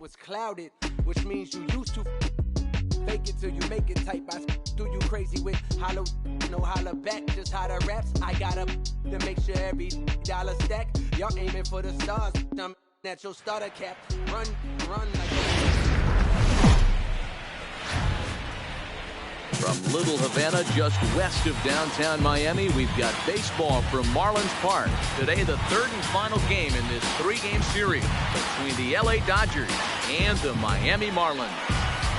was clouded, which means you used to fake it till you make it type. I do you crazy with holla, no holla back, just how the raps. I got up to make sure every dollar stack. Y'all aiming for the stars, dumb at your starter cap. Run like From Little Havana, just west of downtown Miami, we've got baseball from Marlins Park. Today, the third and final game in this three-game series between the LA Dodgers and the Miami Marlins.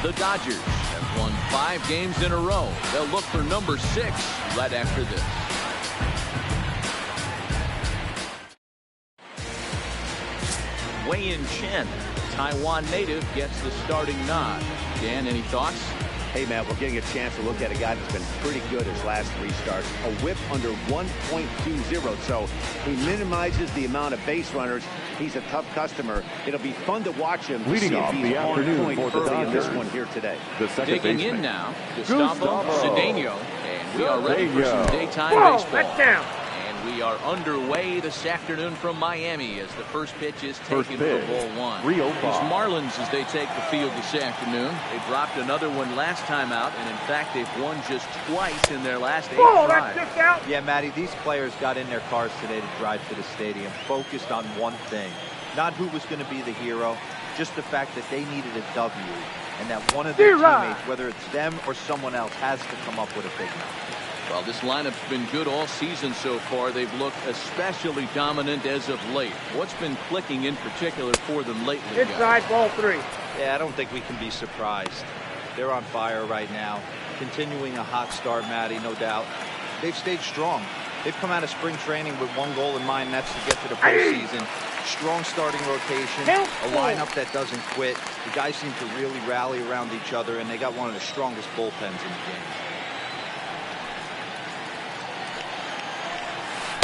The Dodgers have won 5 games in a row. They'll look for number 6 right after this. Wei-Yin Chen, Taiwan native, gets the starting nod. Dan, any thoughts? Hey, Matt, we're getting a chance to look at a guy that's been pretty good his last 3 starts. A whip under 1.20, so he minimizes the amount of base runners. He's a tough customer. It'll be fun to watch him. Leading off the afternoon for the Dodgers. In this one here today. Digging in now, Gustavo Cedeno, and we are ready for some daytime baseball. And we are underway this afternoon from Miami as the first pitch is taken for ball 1. These Marlins, as they take the field this afternoon, they dropped another one last time out, and in fact they've won just twice in their last 8 drives. Yeah, Matty, these players got in their cars today to drive to the stadium, focused on one thing. Not who was going to be the hero, just the fact that they needed a W, and that one of their teammates, whether it's them or someone else, has to come up with a big one. Well, this lineup's been good all season so far. They've looked especially dominant as of late. What's been clicking in particular for them lately? Inside ball 3. Yeah, I don't think we can be surprised. They're on fire right now. Continuing a hot start, Matty, no doubt. They've stayed strong. They've come out of spring training with one goal in mind, and that's to get to the postseason. Strong starting rotation, a lineup that doesn't quit. The guys seem to really rally around each other, and they got one of the strongest bullpens in the game.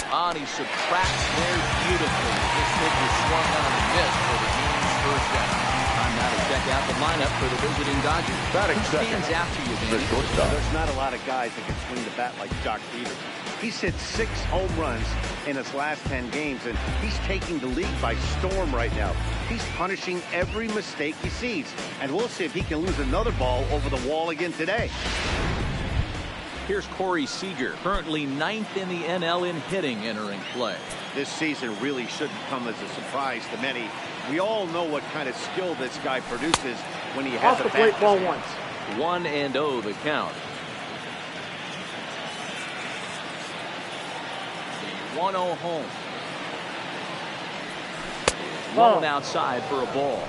On, he subtracts there beautifully. This pitch is swung on and missed for the game's first out. Time now to check out the lineup for the visiting Dodgers. Who stands out to you, Danny? There's not a lot of guys that can swing the bat like Jock Peterson. He's hit 6 home runs in his last 10 games, and he's taking the league by storm right now. He's punishing every mistake he sees, and we'll see if he can lose another ball over the wall again today. Here's Corey Seager, currently 9th in the NL in hitting, entering play. This season really shouldn't come as a surprise to many. We all know what kind of skill this guy produces when he has a bat. Ball 1. 1-0 the count. The 1-0 home. Blown outside for a ball.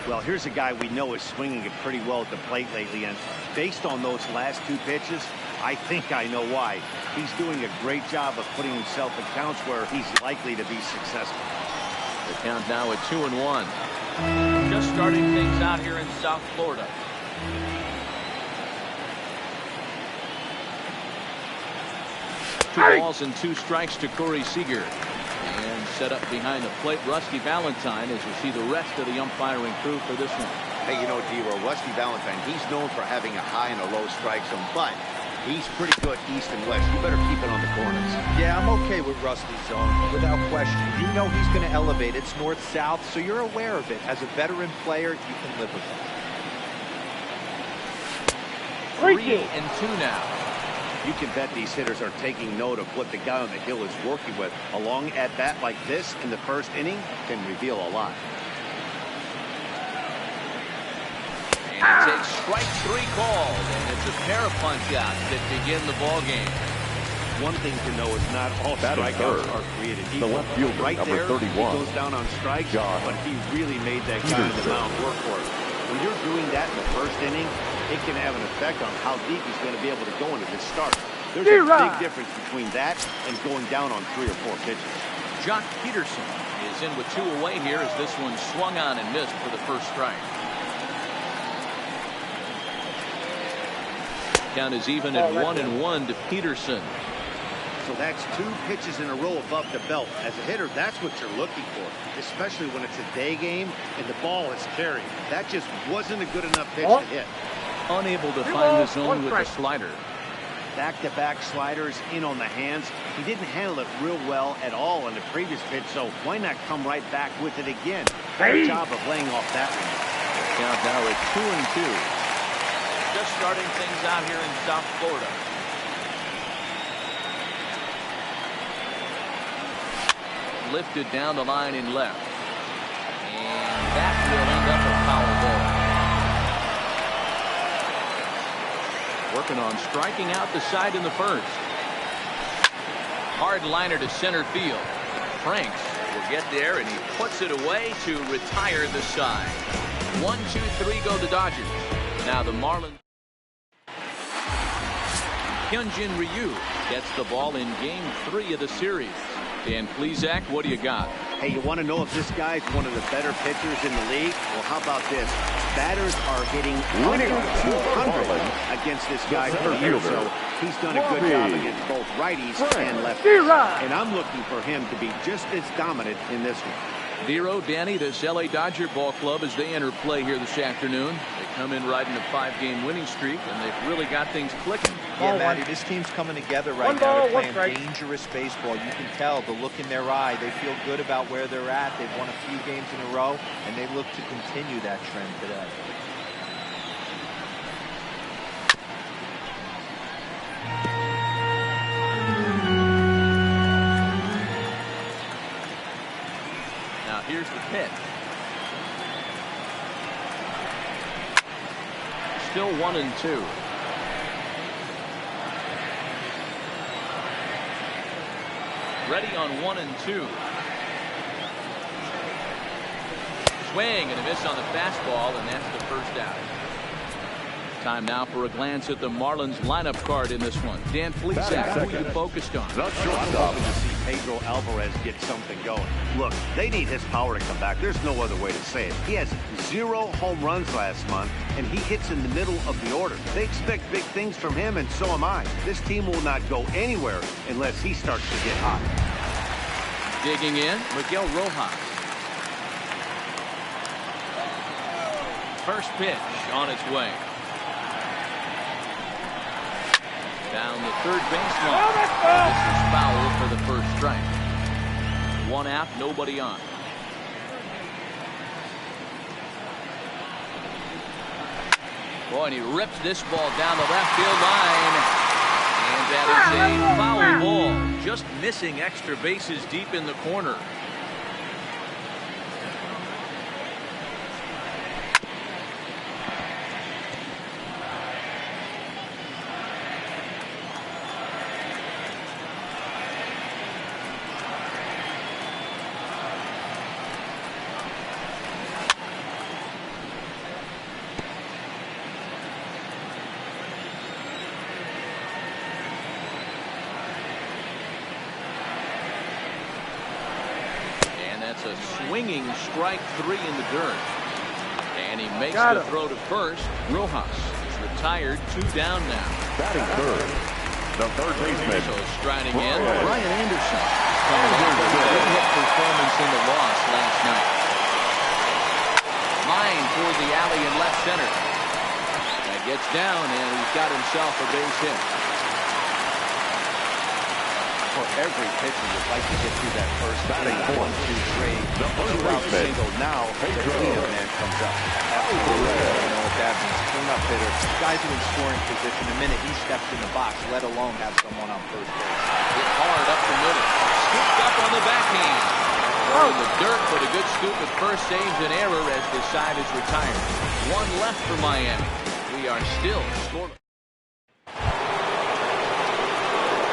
Well, here's a guy we know is swinging it pretty well at the plate lately, and based on those last 2 pitches, I think I know why. He's doing a great job of putting himself in counts where he's likely to be successful. The count now at 2-1. Just starting things out here in South Florida. Two balls and 2 strikes to Corey Seager. And set up behind the plate, Rusty Valentine, as you see the rest of the umpiring crew for this one. Hey, you know, D-Roll, Rusty Valentine, he's known for having a high and a low strike zone, but he's pretty good east and west. You better keep it on the corners. Yeah, I'm okay with Rusty's zone, without question. You know he's going to elevate. It's north-south, so you're aware of it. As a veteran player, you can live with it. 3-2 now. You can bet these hitters are taking note of what the guy on the hill is working with. A long at-bat like this in the first inning can reveal a lot. And it takes strike 3 called, and it's a pair of punch-outs that begin the ball game. One thing to know is not all strikeouts are created equal. The left fielder, right number there, 31. he goes down on strikes, but he really made that guy on the mound work for it. When you're doing that in the first inning, it can have an effect on how deep he's going to be able to go into this start. There's a big difference between that and going down on 3 or 4 pitches. Jock Peterson is in with 2 away here as this one swung on and missed for the first strike. Count is even at 1-1 to Peterson. So that's 2 pitches in a row above the belt. As a hitter, that's what you're looking for, especially when it's a day game and the ball is carried. That just wasn't a good enough pitch to hit. Unable to find the zone with the slider. Back-to-back sliders in on the hands. He didn't handle it real well at all in the previous pitch, so why not come right back with it again? Good job of laying off that one. Count now at 2-2. Just starting things out here in South Florida. Lifted down the line in left. And that will end up a foul ball. Working on striking out the side in the first. Hard liner to center field. Franks will get there, and he puts it away to retire the side. 1-2-3 go the Dodgers. Now the Marlins. Hyunjin Ryu gets the ball in game 3 of the series. Dan Plesac, what do you got? Hey, you want to know if this guy's one of the better pitchers in the league? Well, how about this? Batters are hitting under 200 against this guy per year, so he's done a good job against both righties and lefties. And I'm looking for him to be just as dominant in this one. Vero, Danny, this LA Dodger ball club as they enter play here this afternoon. They come in riding a 5-game winning streak, and they've really got things clicking. Yeah, Matty, this team's coming together right now. They're playing dangerous baseball. You can tell the look in their eye. They feel good about where they're at. They've won a few games in a row, and they look to continue that trend today. Here's the pitch. Still 1-2. Ready on 1-2. Swing and a miss on the fastball, and that's the first out. Time now for a glance at the Marlins lineup card in this one. Dan Plesac, who you focused on? I'm hoping to see Pedro Alvarez get something going. Look, they need his power to come back. There's no other way to say it. He has 0 home runs last month, and he hits in the middle of the order. They expect big things from him, and so am I. This team will not go anywhere unless he starts to get hot. Digging in, Miguel Rojas. First pitch on its way. Down the third baseline. This is foul for the first strike. 1 out, nobody on. Boy, and he rips this ball down the left field line. And that is a foul ball. Just missing extra bases deep in the corner. A swinging strike 3 in the dirt. And he makes the throw to first. Rojas is retired, 2 down now. Batting third, the third baseman. So striding in, Brian Anderson. Coming in with a good hit performance in the loss last night. Line toward the alley in left center. That gets down, and he's got himself a base hit. For every pitcher would like to get through that first batting 1, 2, 3. The first baseman. Single. Now the cleanup man comes up. Absolutely. You know what that means? Cleanup hitter. Guys are in scoring position the minute he steps in the box, let alone have someone on first base. Hit hard up the middle. Scooped up on the backhand. In the dirt, but a good scoop at first saves an error as the side is retired. 1 left for Miami. We are still scoreless.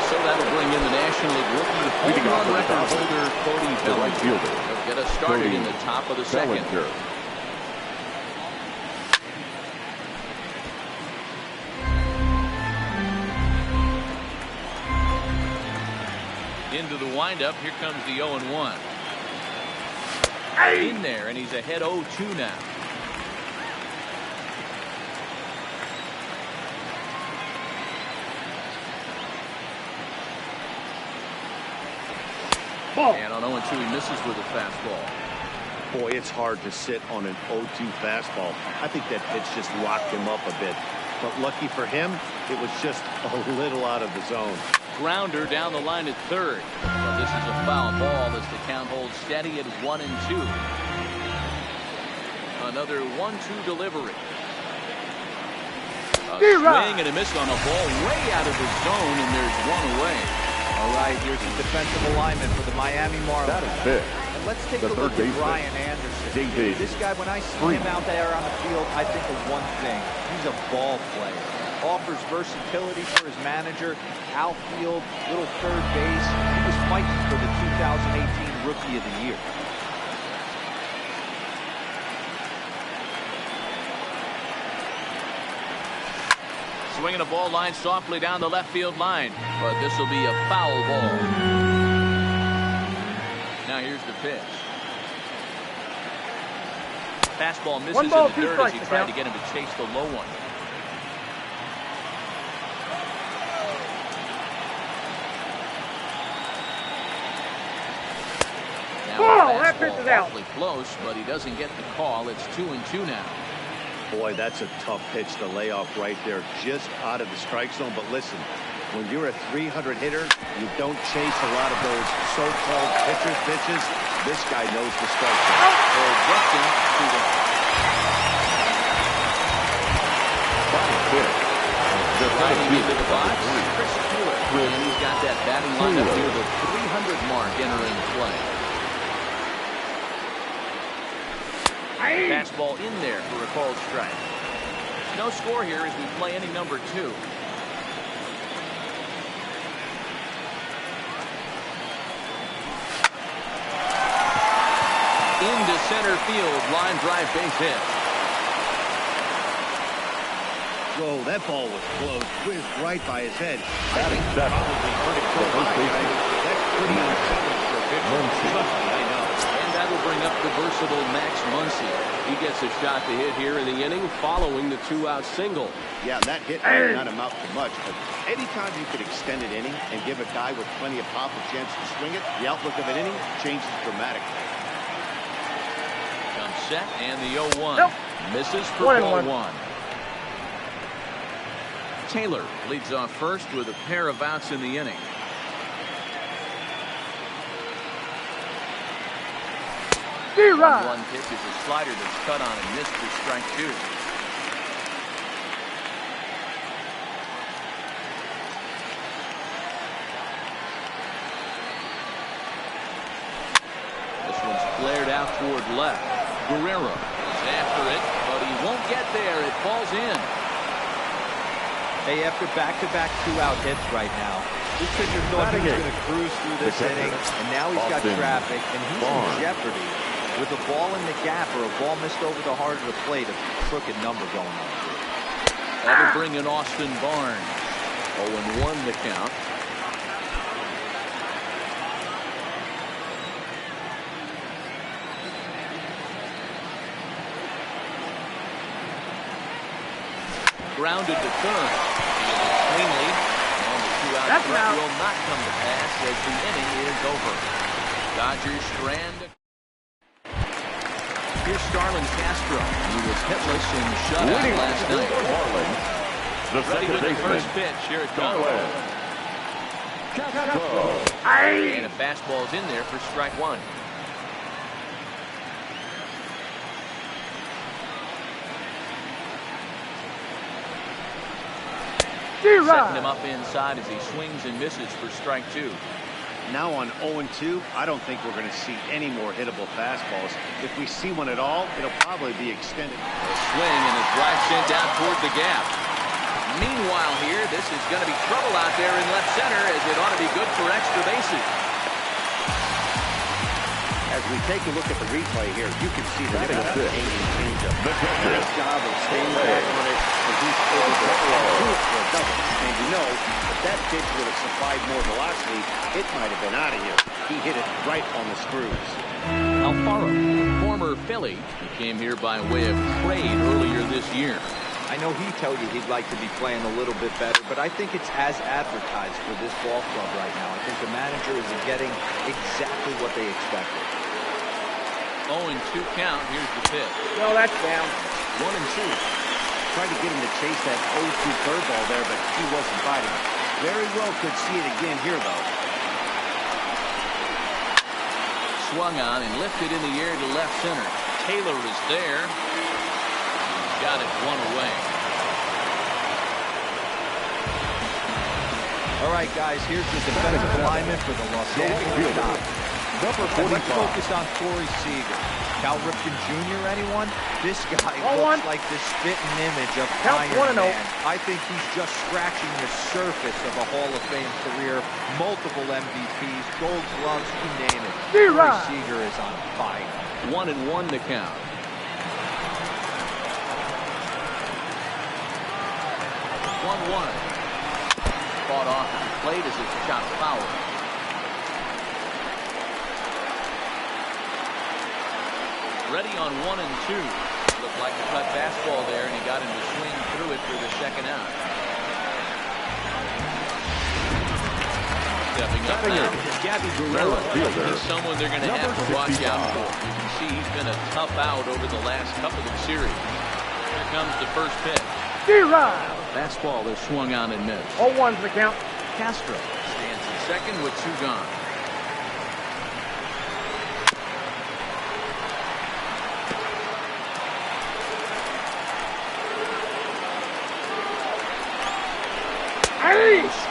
So that'll bring in the National League rookie home run record holder Cody Bellinger. He'll get us started in the top of the second. Into the windup, here comes the 0-1. In there, and he's ahead 0-2 now. And on 0-2, he misses with a fastball. Boy, it's hard to sit on an 0-2 fastball. I think that pitch just locked him up a bit. but lucky for him, it was just a little out of the zone. Grounder down the line at third. But this is a foul ball as the count holds steady at 1-2. Another 1-2 delivery. A swing and a miss on a ball way out of the zone, and there's one away. All right, here's the defensive alignment for the Miami Marlins. That is big. And let's take a look at Brian Anderson. This guy, when I see him out there on the field, I think of one thing. He's a ball player. Offers versatility for his manager. Outfield, little third base. He was fighting for the 2018 Rookie of the Year. Swinging a ball line softly down the left field line, but this will be a foul ball. Now here's the pitch. Fastball misses in the dirt as he tried to get him to chase the low one. Now that pitch is awfully close, but he doesn't get the call. It's 2-2 now. Boy, that's a tough pitch to lay off right there, just out of the strike zone. But listen, when you're a 300 hitter, you don't chase a lot of those so-called pitcher's pitches. This guy knows the strike zone. Justin to the sliding into the box. Chris Stewart, and he's got that batting lineup near the 300 mark entering play. Fastball in there for a called strike. No score here as we play inning number 2. Into center field, line drive base hit. Whoa, that ball was close, whizzed right by his head. That is Probably pretty close by, guys. That's pretty unsettling for a pitcher. Trust me, I know. And that'll bring up the versatile Max Muncy. He gets a shot to hit here in the inning following the 2-out single. Yeah, that hit might not amount to much, but anytime you could extend an inning and give a guy with plenty of pop a chance to swing it, the outlook of an inning changes dramatically. Comes set, and the 0-1. Nope. Misses for ball 1. Taylor leads off first with a pair of outs in the inning. One pitch is a slider that's cut on and missed for strike 2. This one's flared out toward left. Guerrero is after it, but he won't get there. It falls in. Hey, after back-to-back 2-out hits right now, this pitcher thought he was going to cruise through this inning, and now he's got traffic, and he's in jeopardy with a ball in the gap or a ball missed over the heart of the plate, a crooked number going on. That'll bring in Austin Barnes. 0-1 the count. Grounded to third. Cleanly, and the 2-out threat will not come to pass as the inning is over. Dodgers strand. Here's Starlin Castro. He was hitless in shutout last night. Marlins, Ready with the first pitch. Here it comes. And a fastball's in there for strike 1. Setting him up inside as he swings and misses for strike 2. Now on 0-2, I don't think we're going to see any more hittable fastballs. If we see one at all, it'll probably be extended. A swing and a drive sent down toward the gap. Meanwhile here, this is going to be trouble out there in left center as it ought to be good for extra bases. As we take a look at the replay here, you can see that it's a changeup. Nice job of staying back on it, and he's able to do it for a double. And you know, if that pitch would have supplied more velocity, it might have been out of here. He hit it right on the screws. Alfaro, former Philly, who came here by way of trade earlier this year. I know he'd tell you he'd like to be playing a little bit better, but I think it's as advertised for this ball club right now. I think the manager is getting exactly what they expected. 0-2 count. Here's the pitch. No, that's down. 1-2. Tried to get him to chase that 0-2 curveball there, but he wasn't biting it. Very well could see it again here, though. Swung on and lifted in the air to left center. Taylor is there. He's got it one away. All right, guys, here's the defensive lineman for the Los Angeles Dodgers. Let's focus on Corey Seager. Cal Ripken Jr., anyone? This guy looks like the spitting image of Iron Man. I think he's just scratching the surface of a Hall of Fame career. Multiple MVPs, Gold Gloves, you name it. Corey Seager is on fire. 1-1 to count. Fought off at the plate as it's shot foul. Ready on 1 and 2. Looked like a cut fastball there, and he got him to swing through it for the second out. Stepping up now is Gabby Guerrero. He's someone they're going to have to watch out for. You can see he's been a tough out over the last couple of series. Here comes the first pitch. Fastball is swung on and missed. 0-1's the count. Castro stands in second with 2 gone.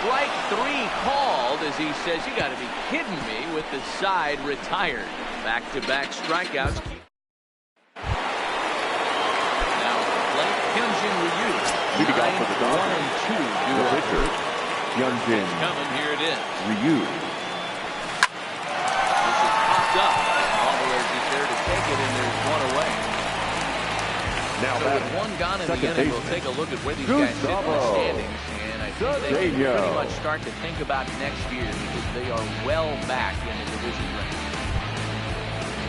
Strike 3 called as he says, you got to be kidding me, with the side retired. Back-to-back strikeouts. Now Blake Hyunjin Ryu. Leading off for the Dodgers. 1 and 2. The pitcher, Hyunjin Coming, here it is. Ryu. This is popped up. Alvarez is there to take it, and there's 1 away. Now so with 1 gone in the inning, we'll take a look at where these guys sit in the standings. And I think they can pretty much start to think about next year because they are well back in the division race.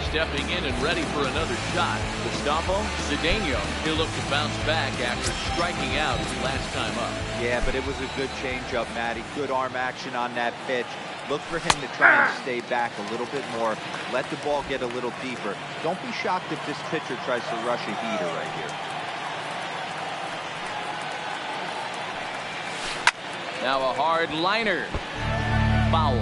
Stepping in and ready for another shot, Gustavo Cedeno. He'll look to bounce back after striking out his last time up. Yeah, but it was a good changeup, Matty. Good arm action on that pitch. Look for him to try and stay back a little bit more. Let the ball get a little deeper. Don't be shocked if this pitcher tries to rush a heater right here. Now a hard liner. Foul.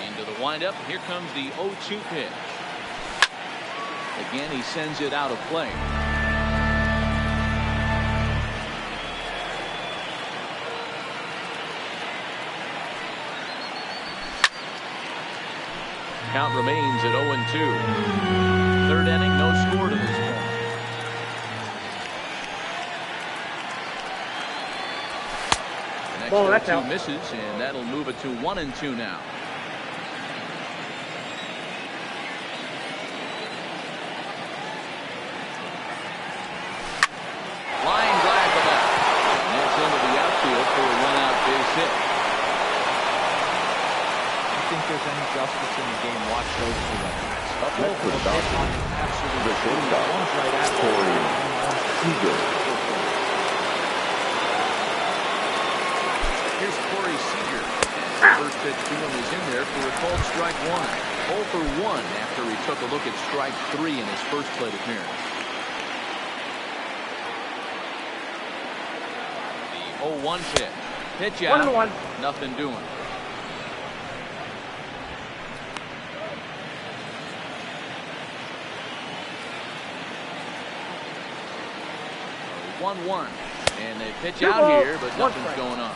Into the windup. Here comes the 0-2 pitch. Again, he sends it out of play. Count remains at 0-2. 3rd inning, no score to this point. The next 0-2 misses, and that'll move it to 1-2 now. Line drive to left. And that's into the outfield for a 1-out base hit. Think there's any justice in the game, watch those 2 at-bats. Up next for the Dodgers, the shortstop, Corey Seager. Here's Corey Seager. The first pitch to him is in there for a called strike 1. 0 for 1 after he took a look at strike 3 in his first plate appearance. The 0-1 pitch. Pitch out. 1-1. Nothing doing. 1-1, and they pitch out here, but nothing's going on.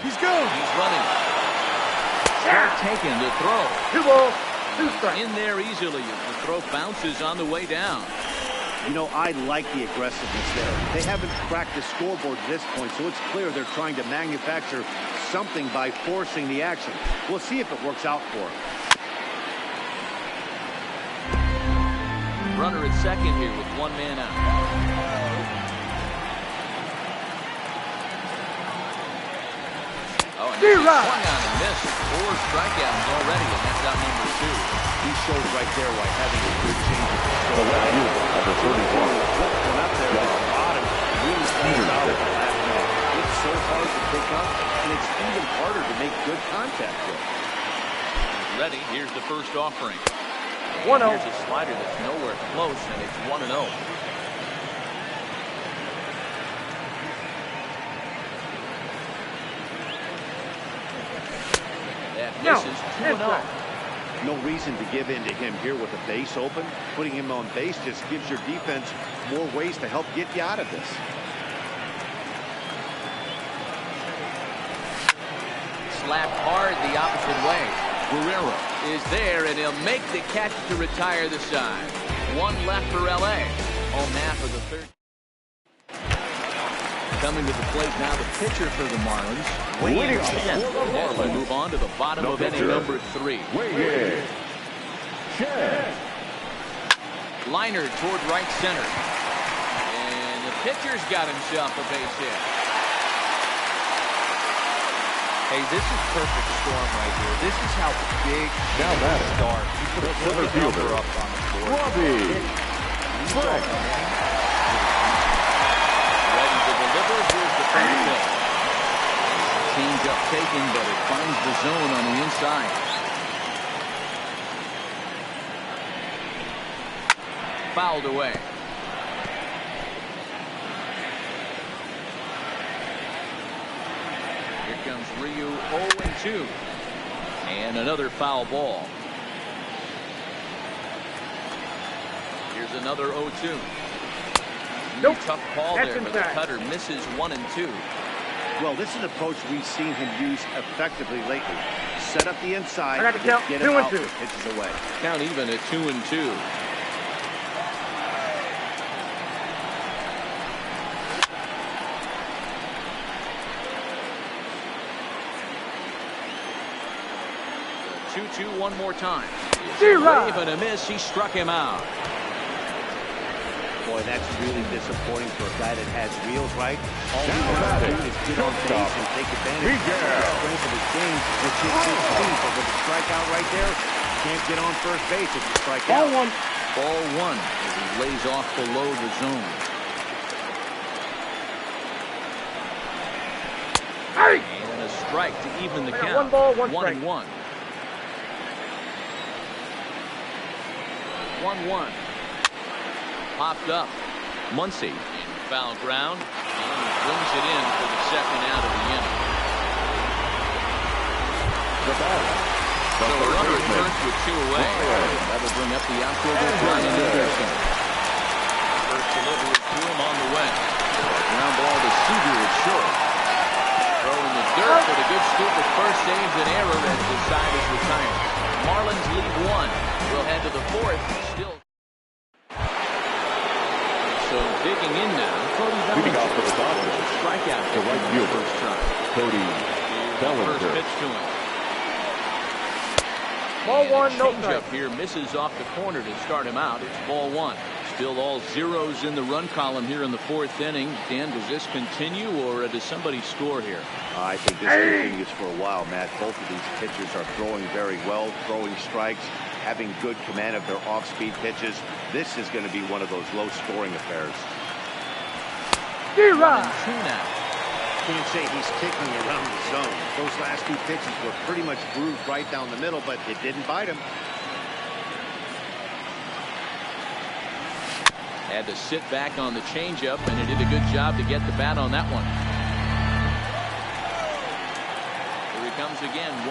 He's going. He's running. Start taking the throw. 2 balls, 2 strikes. In there easily. The throw bounces on the way down. You know, I like the aggressiveness there. They haven't cracked the scoreboard at this point, so it's clear they're trying to manufacture something by forcing the action. We'll see if it works out for them. Runner at second here with 1 man out. Oh, and he swung on and missed. 4 strikeouts already, and that's out number 2. He shows right there why having a good change of control. The left field, number 31. Up there at the bottom, really stands out. It's so hard it's even harder to make good contact with. Ready. Here's the first offering. 1-0. Here's a slider that's nowhere close, and it's 1-0. That misses 2-0. No reason to give in to him here with the base open. Putting him on base just gives your defense more ways to help get you out of this. Slapped hard the opposite way. Guerrero is there, and he'll make the catch to retire the side. One left for L.A. Home half of the third. Coming to the plate now, the pitcher for the Marlins. Waiting as we move on to the bottom of inning number 3. Liner toward right center. And the pitcher's got himself a base hit. Hey, this is perfect storm right here. This is how big now that start. You put a center fielder up on the board. Robbie. Ready to deliver. Here's the first pitch. Change up taken, but it finds the zone on the inside. Fouled away. Here comes Ryu 0-2. And another foul ball. Here's another 0-2. Nope. Tough call That's there, but the inside. cutter misses 1 and 2. Well, this is an approach we've seen him use effectively lately. Set up the inside, I got to just count. get 2 him and out 2. with pitches away. Count even at 2 and 2. The 2-2 one more time. Wave and a miss. He struck him out. Boy, that's really disappointing for a guy that has wheels, right? All he wants to do is get on base and take advantage of the strength of his game, which is his speed. But with a strikeout right there, you can't get on first base if you strike out. Ball one as he lays off below the zone. And a strike to even the count. 1 ball, 1 1 strike. and 1. 1-1. Popped up. Muncy in foul ground. And he brings it in for the second out of the inning. So a runner at first with 2 away. That will bring up the outfielder Brian Anderson. First delivery to him on the way. Ground ball to Seager at short. Throw in the dirt, but a good scoop at first saves an error as the side is retired. Marlins lead 1. We'll head to the 4th. Still. So digging in now. Leading off for the Dodgers. Strikeout The right fielder. first time. Cody Bellinger. First pitch to him. Ball And 1, a no change strike. up here misses off the corner to start him out. It's ball 1. Still all zeros in the run column here in the 4th inning. Dan, does this continue or does somebody score here? I think this continues for a while, Matt. Both of these pitchers are throwing very well, throwing strikes, having good command of their off-speed pitches. This is going to be one of those low-scoring affairs. 1 and 2 now. Can't say he's kicking around the zone. Those last 2 pitches were pretty much grooved right down the middle, but it didn't bite him. Had to sit back on the changeup, and he did a good job to get the bat on that one. Here he comes again, 1-2.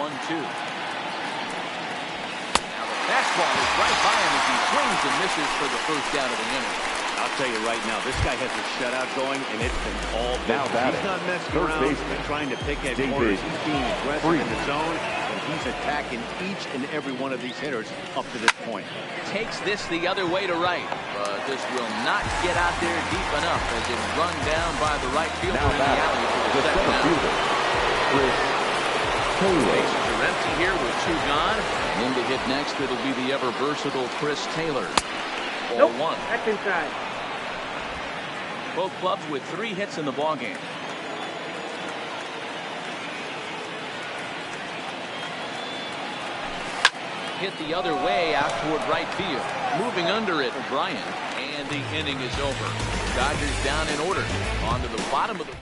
Now the fastball is right by him as he swings and misses for the first out of the inning. I'll tell you right now, this guy has a shutout going, and it's been all Now business. batting. He's not messing Third around baseman. and trying to pick at David corners. He's being aggressive Freeman. in the zone, and he's attacking each and every one of these hitters up to this point. Takes this the other way to right, but this will not get out there deep enough as it run down by the right fielder in the alley for the second center out. fielder. Chris Taylor. Bases are empty here with 2 gone. And in to hit next, it'll be the ever versatile Chris Taylor. Ball 1. That's inside. Both clubs with 3 hits in the ballgame. Hit the other way out toward right field. Moving under it, Bryant. And the inning is over. Dodgers down in order. On to the bottom of the...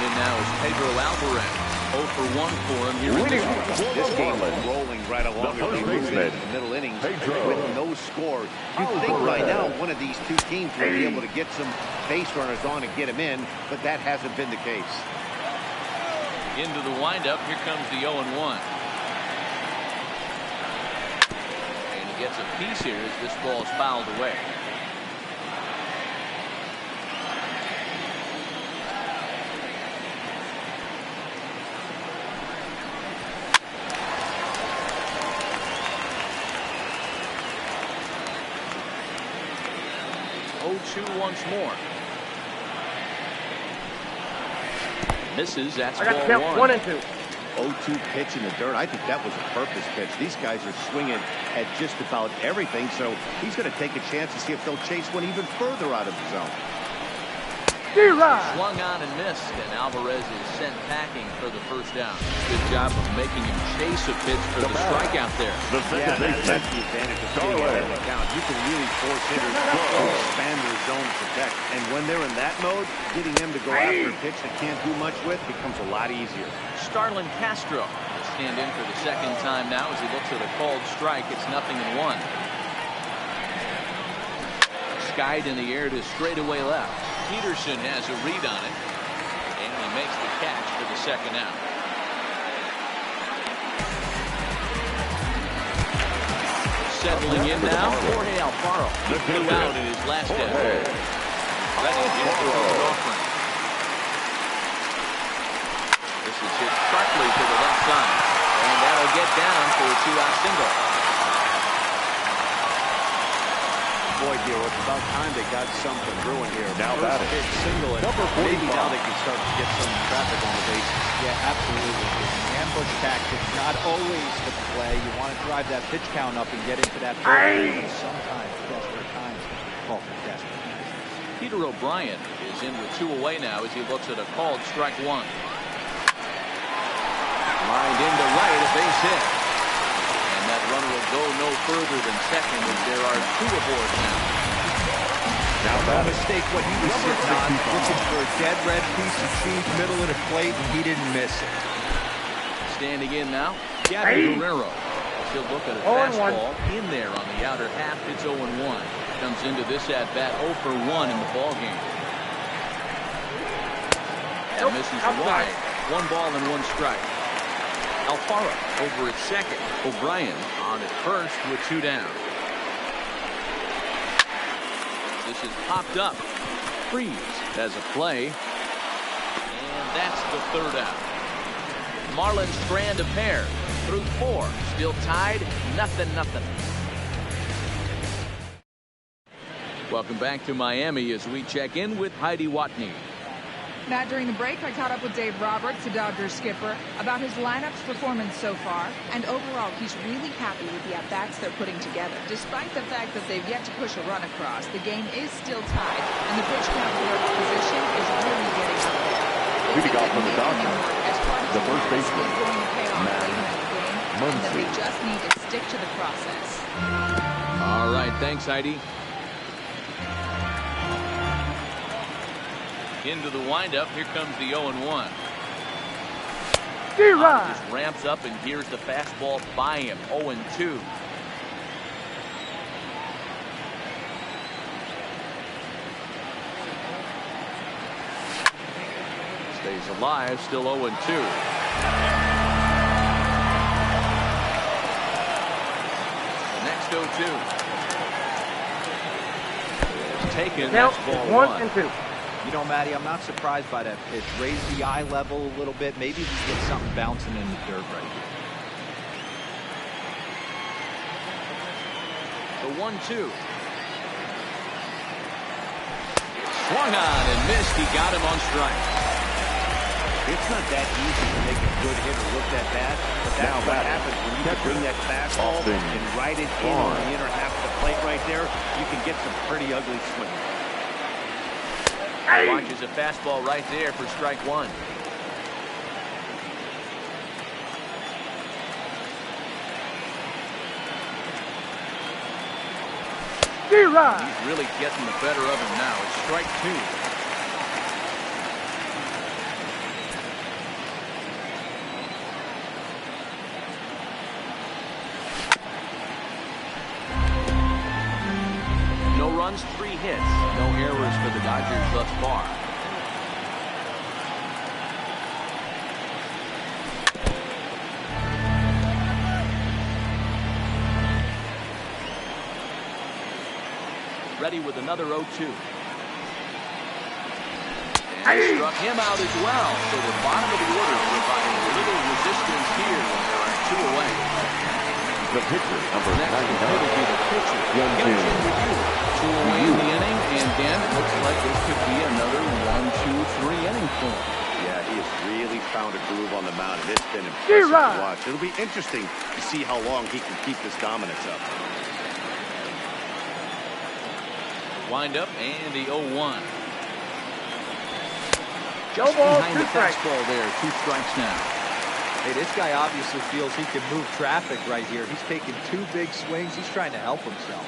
in now is Pedro Alvarez. 0 for 1 for him here in this one. This game is rolling right along as they move into the middle innings with no score. You'd think by now one of these two teams would be able to get some base runners on and get them in, but that hasn't been the case. Into the windup, here comes the 0-1. And he gets a piece here as this ball is fouled away. Once more. Misses. That's ball one. 1 and 2. 0-2 pitch in the dirt. I think that was a purpose pitch. These guys are swinging at just about everything, so he's going to take a chance to see if they'll chase one even further out of the zone. Swung on and missed, and Alvarez is sent packing for the first down. Good job of making him chase a pitch for the strikeout there. Yeah, that's the advantage of getting ahead of the count. You can really force hitters to expand their zone to protect. And when they're in that mode, getting them to go after a pitch they can't do much with becomes a lot easier. Starlin Castro will stand in for the second time now as he looks at a called strike. It's 0-1. Skied in the air to straightaway left. Peterson has a read on it, and he makes the catch for the second out. Settling in now, Jorge Alfaro. He flew out in his last at bat. Ready to get the offering. This is hit sharply to the left side, and that'll get down for a 2-out single. Boy, Giro, it's about time they got something brewing here. Now that hit single, and maybe now they can start to get some traffic on the bases. Yeah, absolutely. The ambush tactic, not always the play. You want to drive that pitch count up and get into that bullpen, but sometimes desperate times call for desperate. Peter O'Brien is in with 2 away now as he looks at a called strike 1. Lined into right, a base hit. And that runner will go no further than second as there are 2 aboard now. Now that mistake what he was sitting on, looking for a dead red piece of cheese middle of the plate, and he didn't miss it. Standing in now, Gavin Guerrero. He'll look at a fastball in there on the outer half. It's 0-1. Comes into this at bat 0 for 1 in the ball game. That misses wide. 1 ball and 1 strike. Alfaro over at second. O'Brien on at first with 2 down. This is popped up. Freeze has a play. And that's the 3rd out. Marlins strand a pair through 4. Still tied, 0-0. Welcome back to Miami as we check in with Heidi Watney. Matt, during the break, I caught up with Dave Roberts, the Dodgers skipper, about his lineup's performance so far, and overall, he's really happy with the at-bats they're putting together. Despite the fact that they've yet to push a run across, the game is still tied, and the pitch count for their position is really getting up there. Leading off from the Dodgers, the first baseman, Matt and that they just need to stick to the process. All right, thanks, Heidi. Into the windup, here comes the 0-1. Just ramps up, and here's the fastball by him, 0-2. Stays alive, still 0-2. The next 0-2. Taken, that's ball 1 and 2. You know, Matty, I'm not surprised by that pitch. Raise the eye level a little bit. Maybe we get something bouncing in the dirt right here. The 1-2. Swung on and missed. He got him on strike. It's not that easy to make a good hitter look that bad, but that's what happens when you can bring that fastball and ride it in on the inner half of the plate right there. You can get some pretty ugly swings. Watches a fastball right there for strike 1. He's really getting the better of him now. It's strike 2. hits, no errors for the Dodgers thus far. Ready with another 0-2. And he struck him out as well. So the bottom of the order providing a little resistance here when there are 2 away. The pitcher, number 99. It'll be the pitcher. Hyunjin with you. 2 away in the inning, and Dan, it looks like this could be another 1-2-3 inning for him. Yeah, he has really found a groove on the mound, and it's been impressive to watch. It'll be interesting to see how long he can keep this dominance up. Wind up and the 0-1. Just behind the fastball there. 2 strikes now. Hey, this guy obviously feels he can move traffic right here. He's taking 2 big swings. He's trying to help himself.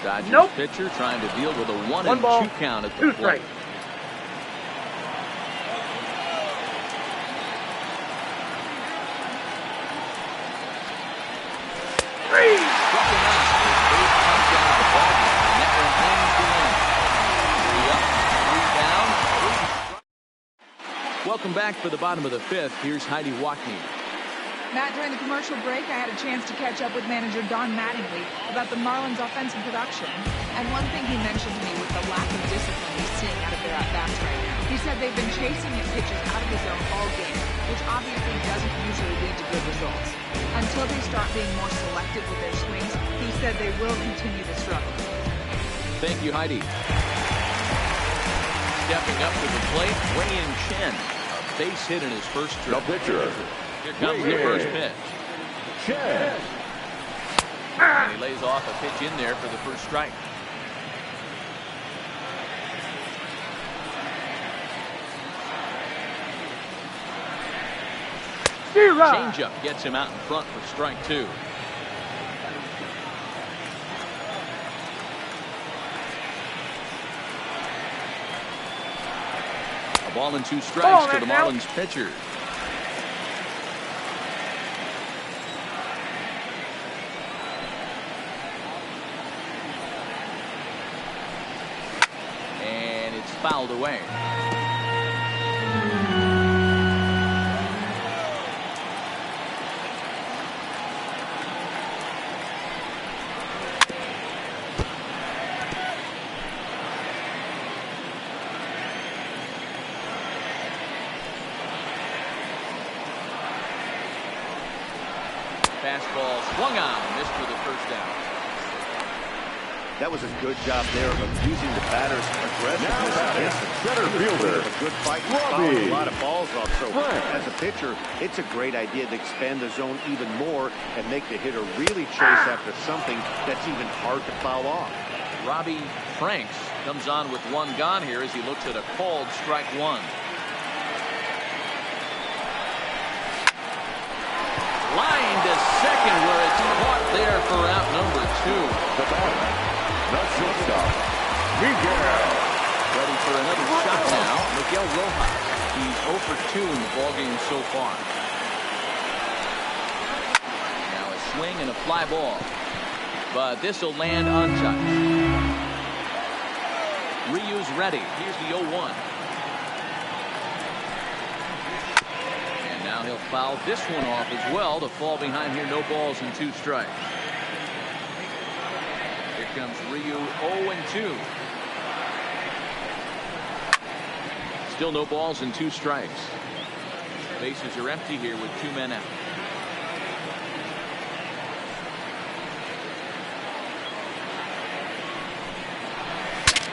Dodgers pitcher trying to deal with a 1-2 count at the plate. Welcome back for the bottom of the 5th. Here's Heidi Wackney. Matt, during the commercial break, I had a chance to catch up with manager Don Mattingly about the Marlins' offensive production. And one thing he mentioned to me was the lack of discipline he's seeing out of their at-bats right now. He said they've been chasing at pitches out of the zone all game, which obviously doesn't usually lead to good results. Until they start being more selective with their swings, he said they will continue to struggle. Thank you, Heidi. Stepping up to the plate, Wei-Yin Chen. A base hit in his first trip. The pitcher. Here comes the first pitch. Chen. And he lays off a pitch in there for the first strike. Changeup gets him out in front for strike 2. A ball and 2 strikes to the Marlins pitcher. And it's fouled away. Fastball swung on, missed for the first down. That was a good job there of using the batter's aggressiveness against him. Center fielder. A good fight, fouling a lot of balls off. So as a pitcher, it's a great idea to expand the zone even more and make the hitter really chase after something that's even hard to foul off. Robbie Franks comes on with 1 gone here as he looks at a called strike 1. Line to second where it's caught there for out number 2. The batter, the shortstop, Miguel. Ready for another shot now. Miguel Rojas. He's 0 for 2 in the ballgame so far. Now a swing and a fly ball. But this will land untouched. Ryu's ready. Here's the 0-1. Now he'll foul this one off as well to fall behind here. No balls and 2 strikes. Here comes Ryu 0-2. Still no balls and 2 strikes. Bases are empty here with 2 men out.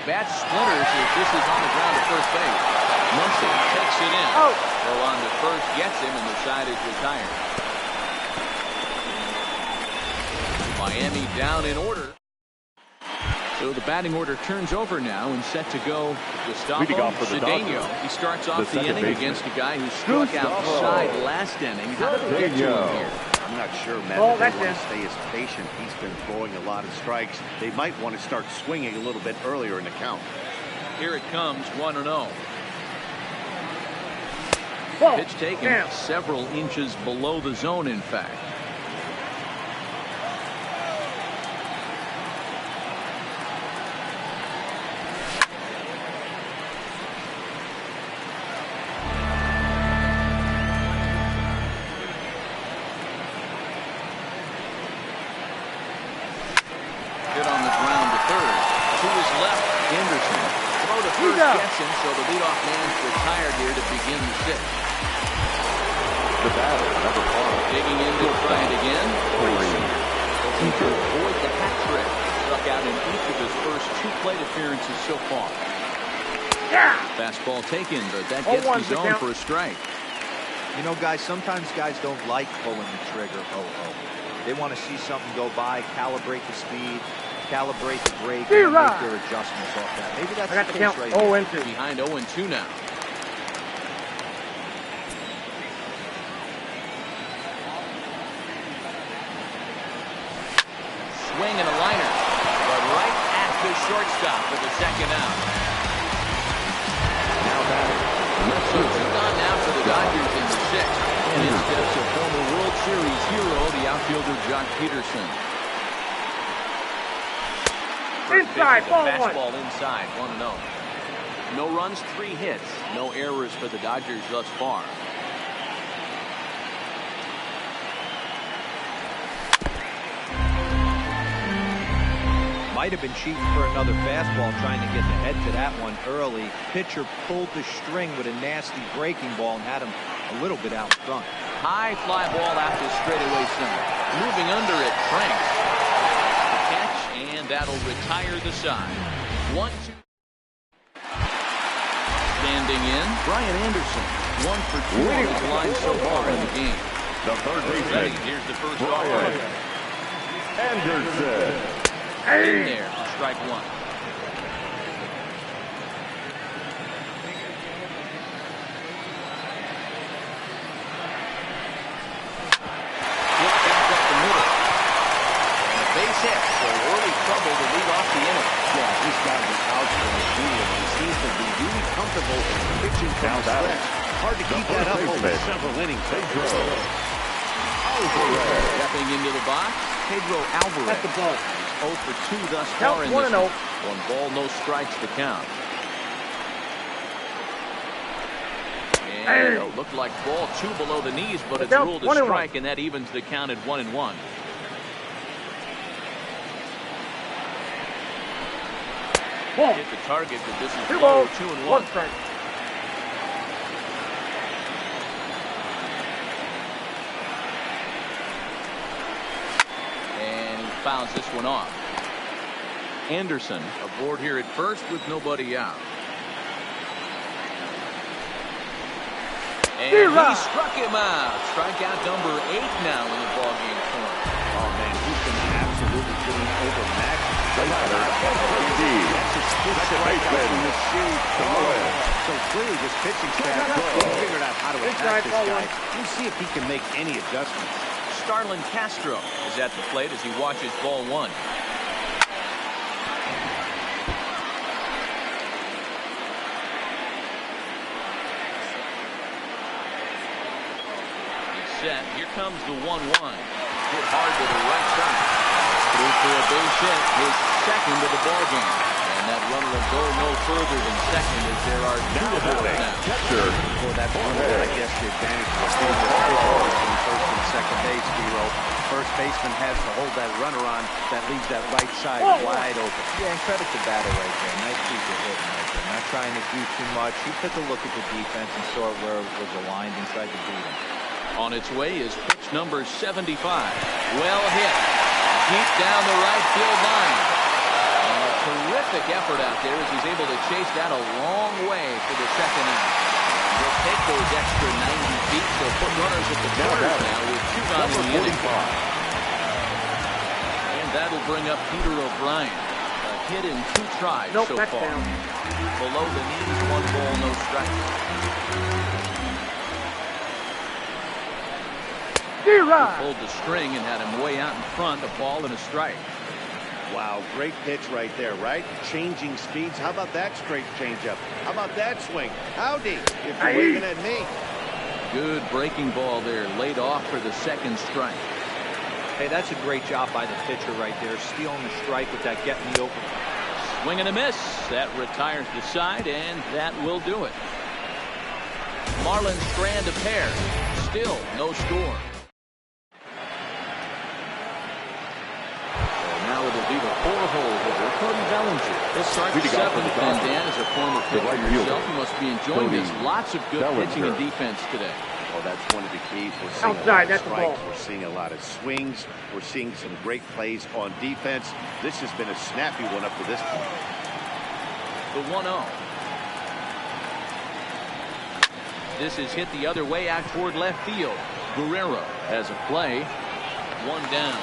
Bat splinters as this is on the ground at first base. Muncy takes it in. Throw on to first, gets him, and the side is retired. Miami down in order. So the batting order turns over now and set to go. Gustavo Cedeno. He starts off the inning against a guy who struck outside last inning. How did they get to him here? I'm not sure, Matt, if they want to stay as patient. He's been throwing a lot of strikes. They might want to start swinging a little bit earlier in the count. Here it comes, 1-0. Pitch taken several inches below the zone, in fact. Anderson. Throw to first gets him, so the leadoff man's retired here to begin the sixth. The batter, number 5. Digging in to try it again. Looking to avoid the hat trick. Struck out in each of his first 2 plate appearances so far. Fastball taken, but that gets the zone for a strike. You know, guys, sometimes guys don't like pulling the trigger. They want to see something go by, calibrate the speed, calibrate the brake, and make their adjustments off that. Maybe that's the case right now. Behind 0-2 now. Swing and a liner, but right at the shortstop for the second out. Now batting. So 2 gone now for the Dodgers in the sixth. And in steps a former World Series hero, the outfielder Jock Peterson. Inside, ball 1. Fastball inside, 1-0. No runs, 3 hits. No errors for the Dodgers thus far. Might have been cheating for another fastball, trying to get the head to that one early. Pitcher pulled the string with a nasty breaking ball and had him a little bit out front. High fly ball out to straightaway center. Moving under it, Franks. The catch, and that'll retire the side. 1-2. Standing in, Brian Anderson. 1 for 2 on his line so far in the game. The third baseman. Here's the first Brian Anderson. In there, strike 1. Base hit, so early trouble to lead off the inning. Yeah, this guy was out for a duel. He seems to be really comfortable pitching from the stretch. Hard to keep that up over several innings. Stepping into the box, Pedro Alvarez. That's the ball. 0 for 2 thus far in this one. 1 ball, no strikes to count. And it looked like ball 2 below the knees, but it's ruled a strike, and that evens the count at 1-1. Hit the target, but this is 2 low, balls, 2-1. 1 strike. And he fouls this one off. Anderson aboard here at first with nobody out. And he struck him out. Strikeout number 8 now in the ballgame for him. Oh, man, he's been absolutely getting overmatched. So clearly this pitching staff figured out how to attack this guy. We'll see if he can make any adjustments. Starlin Castro is at the plate as he watches ball 1. He's set. Here comes the 1-1. Hit hard to the right side. Through for a base hit, his second of the ballgame. And that runner will go no further than second as there are 2 aboard now. For that I guess the advantage was being between first and second base, Hero. First baseman has to hold that runner on. That leaves that right side wide open. Yeah, and credit to batter right there. Nice piece of hitting right there. Not trying to do too much. He took a look at the defense and saw where it was aligned and tried to beat him. On its way is pitch number 75. Well hit. Deep down the right field line. And a terrific effort out there as he's able to chase that a long way for the second out. And he'll take those extra 90 feet. So put runners at the corners now with 2 gone in the inning. And that'll bring up Peter O'Brien. A hit in 2 tries so far. Down. Below the knees, 1 ball, no strike. Pulled the string and had him way out in front, a ball and a strike. Wow, great pitch right there, right? Changing speeds. How about that straight changeup? How about that swing? Howdy, if you're waving at me. Good breaking ball there, laid off for the second strike. Hey, that's a great job by the pitcher right there, stealing the strike with that get me over. Swing and a miss. That retires the side, and that will do it. Marlins strand a pair. Still no score. So now it'll will be the 4-hole hitter, Cody Bellinger. He'll start the 7th, and Dan, as a former pitcher himself, you must be enjoying this. Lots of good pitching and defense today. Well, that's one of the keys. We're seeing outside, a lot of that's the strikes. ball. We're seeing a lot of swings. We're seeing some great plays on defense. This has been a snappy one up to this point. The 1-0. This is hit the other way out toward left field. Guerrero has a play. 1 down.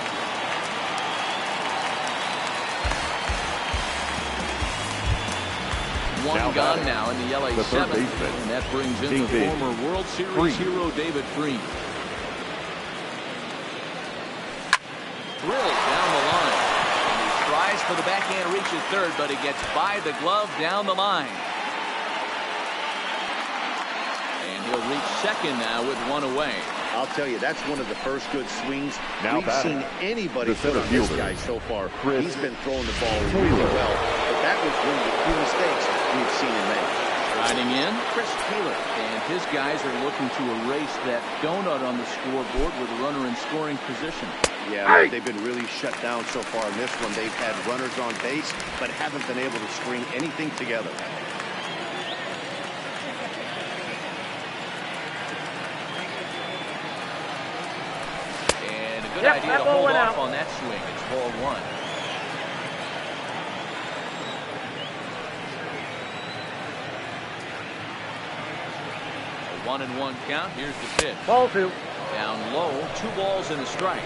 One gone now in the LA 7th, and that brings in the former World Series hero David Freese. Drilled down the line. And he tries for the backhand, reaches third, but he gets by the glove down the line. And he'll reach second now with 1 away. I'll tell you, that's one of the first good swings we've seen anybody put on this guy so far. He's been throwing the ball really well, but that was one of the few mistakes we've seen him make. Riding in, Chris Taylor, and his guys are looking to erase that donut on the scoreboard with a runner in scoring position. Yeah, they've been really shut down so far in this one. They've had runners on base, but haven't been able to string anything together. Good idea to hold off on that swing. It's ball 1. A 1-1 count. Here's the pitch. Ball 2. Down low. 2 balls and a strike.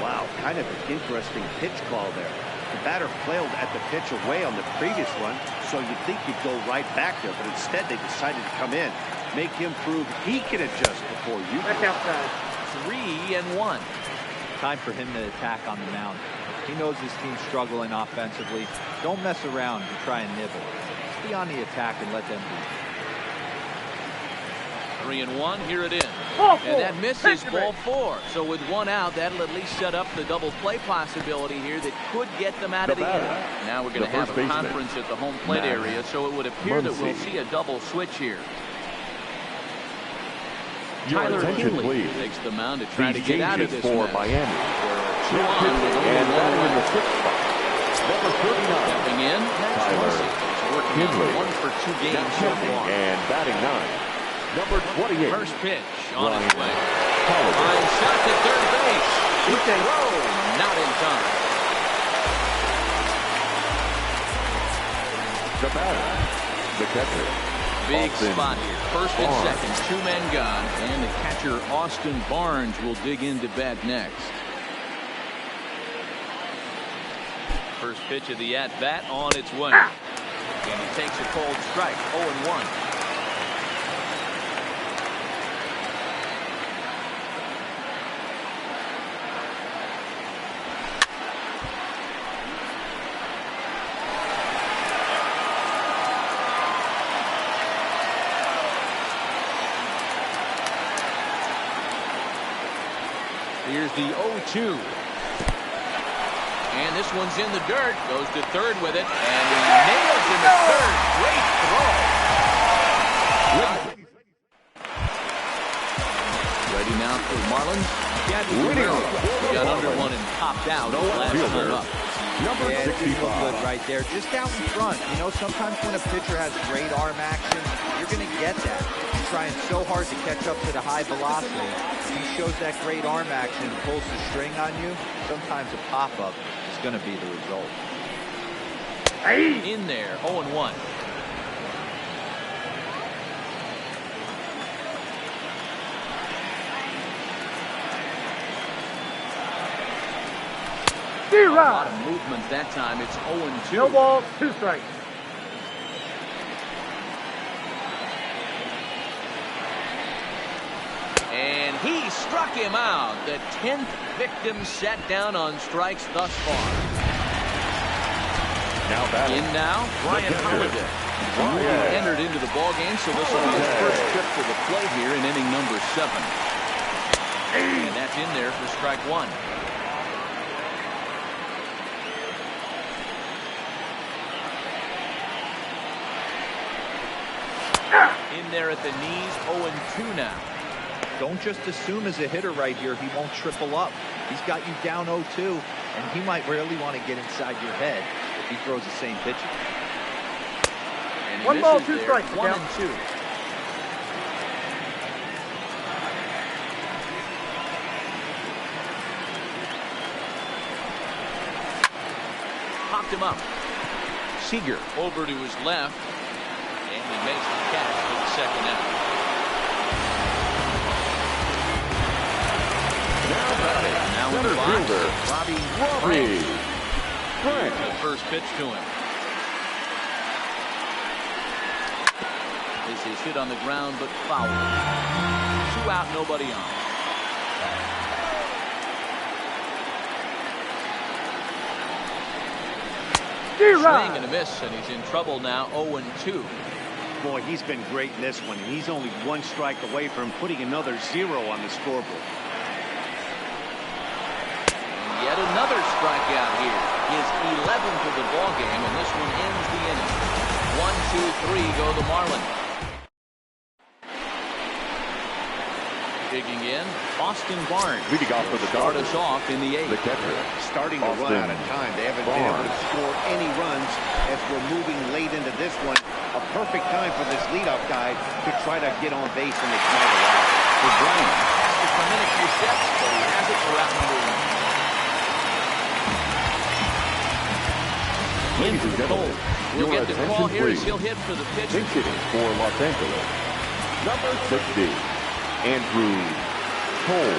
Wow, kind of an interesting pitch call there. The batter flailed at the pitch away on the previous one, so you'd think he'd go right back there, but instead they decided to come in, make him prove he can adjust before you. That's outside. 3-1. Time for him to attack on the mound. He knows his team's struggling offensively. Don't mess around and try and nibble. Just be on the attack and let them do it. 3-1. Here it is. Ball 4. And that misses ball 4. So with 1 out, that'll at least set up the double play possibility here that could get them out of the inning. Now we're going to have a conference at the home plate area, so it would appear that we'll see a double switch here. Tyler Kinley takes the mound to try to get out of this for Miami. And in the 6th spot, number 39. Stepping in, Tyler working on 1 for 2 games so far. And batting 9, number 28. First pitch on its way. Line shot to third base. Not in time. The batter, the catcher. Big Austin spot here. First and second, 2 men gone, and the catcher Austin Barnes will dig into bat next. First pitch of the at-bat on its way. And he takes a cold strike, 0-1. Here's the 0-2. And this one's in the dirt. Goes to third with it. And he nails him at third. Great throw. Ready now for the Marlins. He got under one and popped out last time up. Number 65. Good right there. Just out in front. You know, sometimes when a pitcher has great arm action, you're going to get that. He's trying so hard to catch up to the high velocity. He shows that great arm action and pulls the string on you. Sometimes a pop-up is going to be the result. In there, 0-1. A lot of movement that time. It's 0-2. No balls, 2 strikes. And he struck him out. The 10th victim sat down on strikes thus far. In now, Brian Holiday. He entered into the ballgame, so this will be his first trip to the plate here in inning number 7. And that's in there for strike 1. In there at the knees, 0-2 now. Don't just assume as a hitter right here he won't triple up. He's got you down 0-2. and he might really want to get inside your head if he throws the same pitch. And One ball, 2 strikes. 1 and 2. Popped him up. Seager over to his left, and he makes the catch for the second out. Now in the box, Robbie Frank. The first pitch to him. This is hit on the ground, but foul. 2 out, nobody on. Swing and a miss, and he's in trouble now. 0-2. Boy, he's been great in this one. He's only 1 strike away from putting another 0 on the scoreboard. Yet another strikeout here. His 11th of the ball game, and this one ends the inning. 1-2-3 go the Marlins. Digging in, Austin Barnes. Leading off for the Dodgers. Start us off in the 8th. The catcher. Starting to run out of time. They haven't been able to score any runs as we're moving late into this one. A perfect time for this leadoff guy to try to get on base and ignite a lot. For Bryant, has to come in a few steps, but he has it for out number 1. Ladies and gentlemen, We'll your get the attention call here as please. he'll hit for the pitch. Pinch hitting for Los Angeles, number 60, Andrew Cole.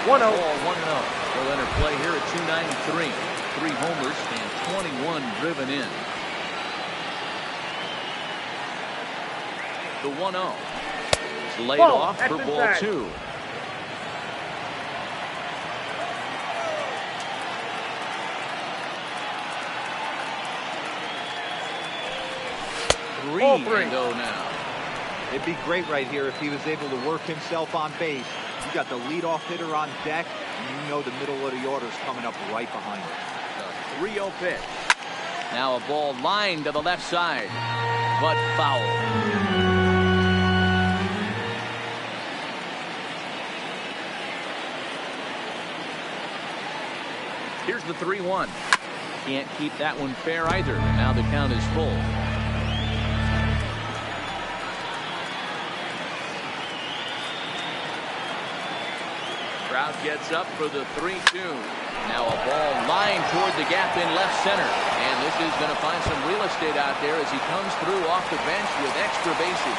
1-0. 1-0. They'll enter play here at 293. 3 homers and 21 driven in. The 1-0 is laid off for ball 2. Three and go now. It'd be great right here if he was able to work himself on base. You got the leadoff hitter on deck, and you know the middle of the order is coming up right behind him. The 3-0 pitch. Now a ball lined to the left side, but foul. Here's the 3-1. Can't keep that one fair either. Now the count is full. Crowd gets up for the 3-2. Now a ball lined toward the gap in left center. And this is going to find some real estate out there as he comes through off the bench with extra bases.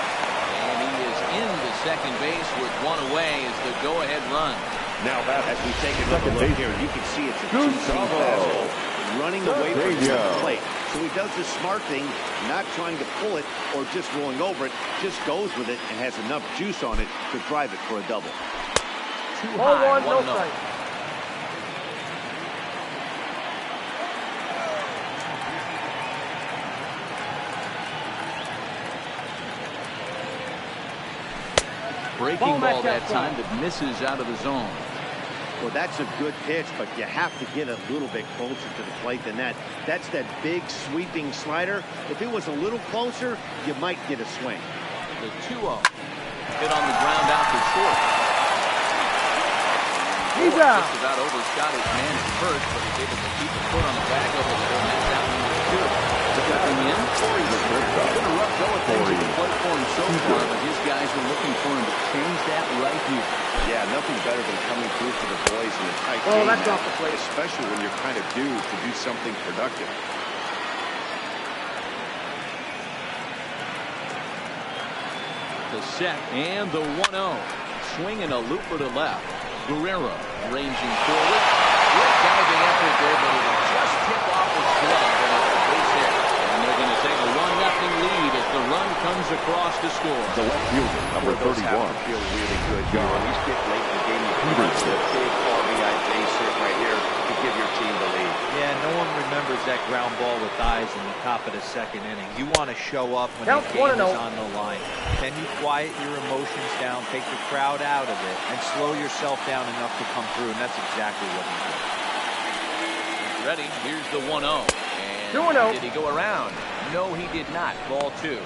And he is in the second base with 1 away as the go-ahead run. Now as we take another look here, you can see it's a 2-seam fastball running away from the plate. So he does the smart thing, not trying to pull it or just rolling over it, just goes with it and has enough juice on it to drive it for a double. Too high, 1-0. Breaking ball that time that misses out of the zone. Well, that's a good pitch, but you have to get a little bit closer to the plate than that. That's that big sweeping slider. If it was a little closer, you might get a swing. The 2-0. Hit on the ground out to short. He's out. Just about overshot his man at first, but he's able to keep the foot on the bag over there, and that's out number 2. Stepping in, Corey's been a rough go of things at the plate for him so far, but his guys are looking for him to change that right here. Yeah, nothing better than coming through for the boys in a tight game. That's off the plate. Especially when you're kind of due to do something productive. The set and the 1-0. Swinging a looper to left. Guerrero ranging forward. Good diving effort there, but it'll just tip off his glove and it's a base hit. And they're going to take a 1-0 lead as the run comes across to score. The left fielder, number 31. Feel really good. You know, he's getting late in the game. It's a big RBI base hit right here to give your team the lead. Yeah, no one remembers that ground ball with eyes in the top of the second inning. You want to show up when the game is on the line. Can you quiet your emotions down, take the crowd out of it, and slow yourself down enough to come through? And that's exactly what he did. He's ready. Here's the 1-0. And 2-0. did he go around? No, he did not. Ball 2.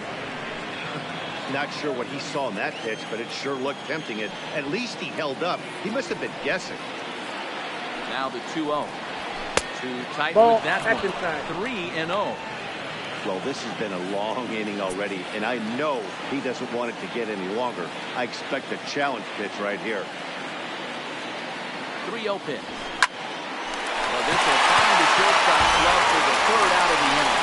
Not sure what he saw in that pitch, but it sure looked tempting. And at least he held up. He must have been guessing. Now the 2-0. Too tight Ball, with that that's one. inside. 3-0. Well, this has been a long inning already, and I know he doesn't want it to get any longer. I expect a challenge pitch right here. 3-0 pitch. Well, this will find the shortstop's glove for the third out of the inning.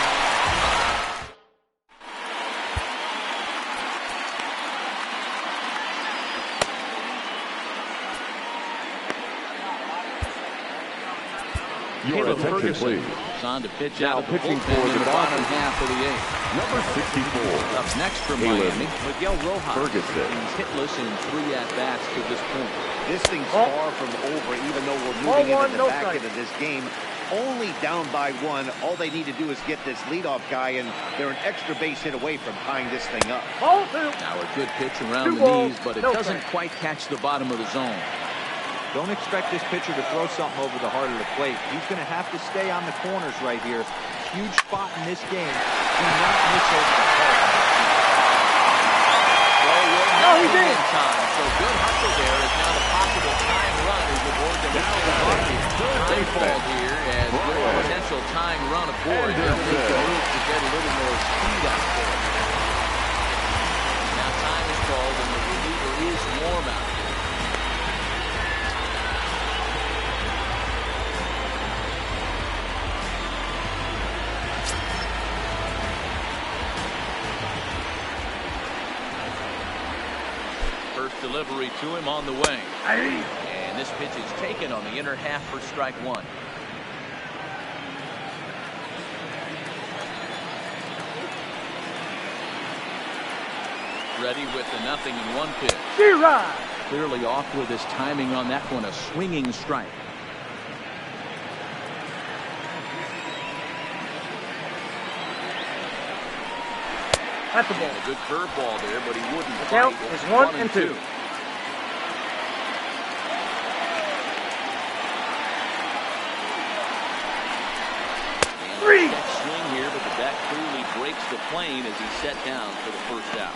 Your attention, please. On to pitch Now out of the pitching bullpen for in the the bottom Dodgers. half of the eighth. Number 64. Up next from Caleb Miami, Miguel Rojas. Ferguson. He's hitless in 3 at-bats to this point. This thing's Ball. far from over, even though we're Ball moving one, into the no back strike. end of this game. Only down by 1. All they need to do is get this leadoff guy, and they're an extra base hit away from tying this thing up. Ball 2. Now a good pitch around 2 the balls, knees, but it no doesn't strike. quite catch the bottom of the zone. Don't expect this pitcher to throw something over the heart of the plate. He's going to have to stay on the corners right here. Huge spot in this game. Do not miss over the heart. No, he did. Time. So good hustle there as now the possible time run is aboard the baseball here as with a potential time run aboard. They'll make the move to get a little more speed out there. Now time is called and the reliever is warm out. First delivery to him on the way. And this pitch is taken on the inner half for strike 1. Ready with the 0-1 pitch. G-Rod. Clearly off with his timing on that one. A swinging strike. That's the ball. A good curveball there, but he wouldn't. The count bite. is 1 and 2. Three. Swing here, but the bat clearly breaks the plane as he's set down for the first out.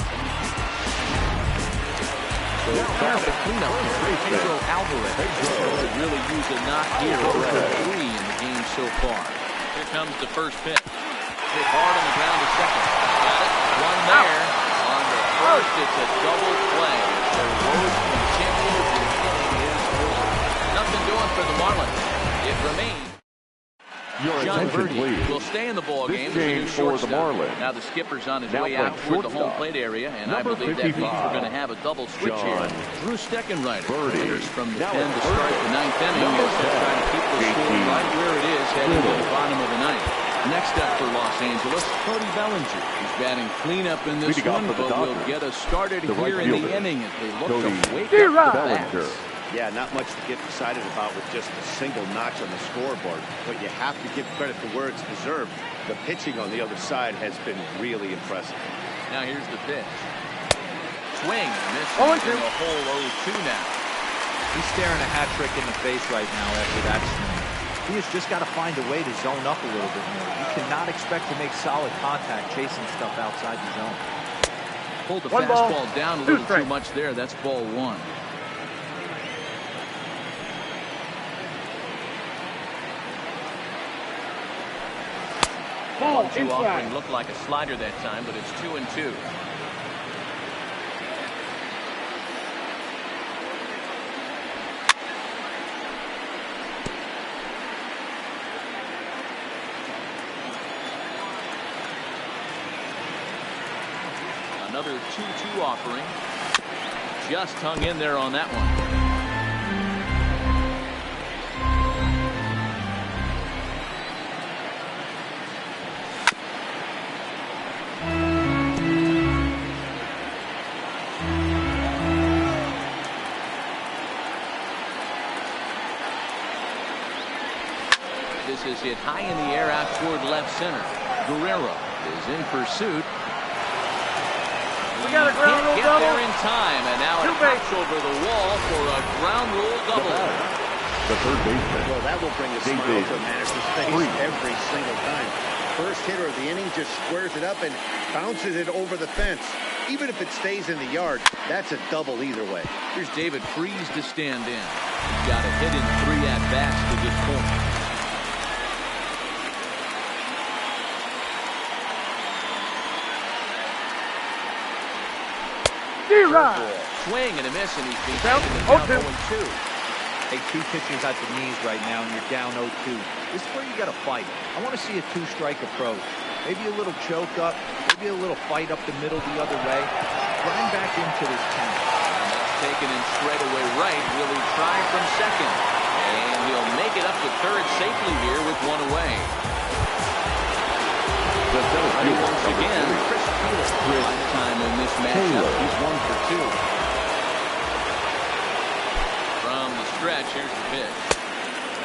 So that's the cleanup for Pedro Alvarez. Could really use a knock here for 3 in the game so far. Here comes the first pitch. Hit hard on the ground to second. Got it. One there. On the first, it's a double play. The road continues. The inning is over. Nothing doing for the Marlins. It remains. Your John attention, Birdie please. will stay in the ball This game game as for the the shortstop. Marlins. Now the skipper's on his Now way playing out toward the home shortstop. plate area, and I Number believe that means 55. we're going to have a double switch John here. Drew Steckenrider Birdie. enters from the Now pen to start the 9th inning Number as they're trying to keep the 10, score right where it is heading to the Birdie. bottom of the 9th. Next up for Los Angeles, Cody Bellinger. He's batting cleanup in this Leading off one, for the but will Dodgers. get us started The here right in the fielder, inning as they look Cody to wake Bellinger. up the bats. Yeah, not much to get excited about with just a single notch on the scoreboard, but you have to give credit to where it's deserved. The pitching on the other side has been really impressive. Now here's the pitch. Swing, miss, 0-2. in the hole 0-2 now. He's staring a hat trick in the face right now after that swing. He has just got to find a way to zone up a little bit more. You cannot expect to make solid contact chasing stuff outside the zone. Pulled the One ball, fastball down a 2 little too strikes. much there. That's ball 1. Ball 1-2 offering inside. looked like a slider that time, but it's 2-2. Another 2-2 offering. Just hung in there on that one. This is hit high in the air out toward left center. Guerrero is in pursuit. We got a ground rule Get double. there in time, and now it Two base. hops over the wall for a ground rule double. The third baseman. Well, that will bring a Dave smile to a Davis. manager's face Three. every single time. First hitter of the inning just squares it up and bounces it over the fence. Even if it stays in the yard, that's a double either way. Here's David Freese to stand in. He's got a hit in 3 at-bats to this point. Swing and a miss, and he's being down 0-2. Hey, 2 pitchers at the knees right now, and you're down 0-2. This is where you got to fight. I want to see a 2-strike approach. Maybe a little choke up, maybe a little fight up the middle the other way. Grind back into this count. Taken in straightaway right. Will he try from second? And he'll make it up to third safely here with 1 away. Once again, Chris Taylor. Time in this matchup, he's 1 for 2. From the stretch, here's the pitch.